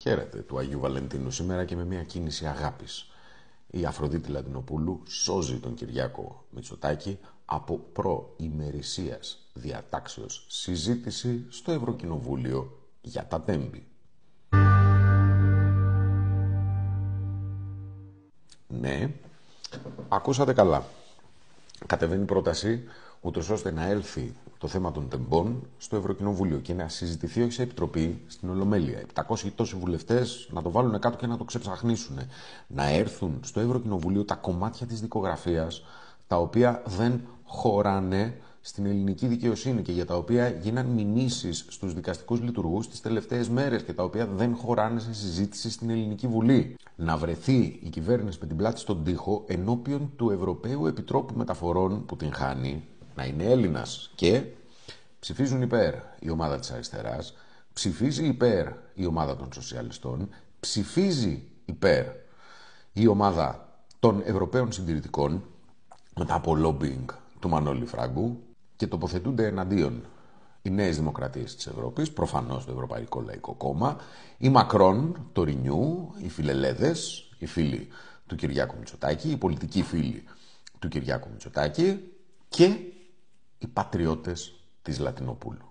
Χαίρετε του Αγίου Βαλεντίνου σήμερα και με μια κίνηση αγάπης. Η Αφροδίτη Λατινοπούλου σώζει τον Κυριάκο Μητσοτάκη από προημερησίας διατάξεως συζήτηση στο Ευρωκοινοβούλιο για τα τέμπη. Ναι, ακούσατε καλά. Κατεβαίνει πρόταση ούτως ώστε να έλθει το θέμα των τεμπών στο Ευρωκοινοβούλιο και να συζητηθεί όχι σε επιτροπή, στην Ολομέλεια. 700 τόσοι βουλευτές να το βάλουν κάτω και να το ξεψαχνίσουν. Να έρθουν στο Ευρωκοινοβούλιο τα κομμάτια της δικογραφίας τα οποία δεν χωράνε στην ελληνική δικαιοσύνη και για τα οποία γίναν μηνύσεις στους δικαστικούς λειτουργούς τις τελευταίες μέρες και τα οποία δεν χωράνε σε συζήτηση στην Ελληνική Βουλή. Να βρεθεί η κυβέρνηση με την πλάτη στον τοίχο ενώπιον του Ευρωπαίου Επιτρόπου Μεταφορών που την χάνει, να είναι Έλληνας και ψηφίζουν υπέρ η ομάδα της αριστεράς, ψηφίζει υπέρ η ομάδα των σοσιαλιστών, ψηφίζει υπέρ η ομάδα των Ευρωπαίων Συντηρητικών μετά από lobbying του Μανώλη Φράγκου και τοποθετούνται εναντίον οι Νέες Δημοκρατίες της Ευρώπης, προφανώς το Ευρωπαϊκό Λαϊκό Κόμμα, η Μακρόν, το Ρινιού, οι φιλελέδες, οι φίλοι του Κυριάκου Μητσοτάκη, οι πολιτικοί φίλοι του Κυριάκου Μητσοτάκη και οι πατριώτες της Λατινοπούλου.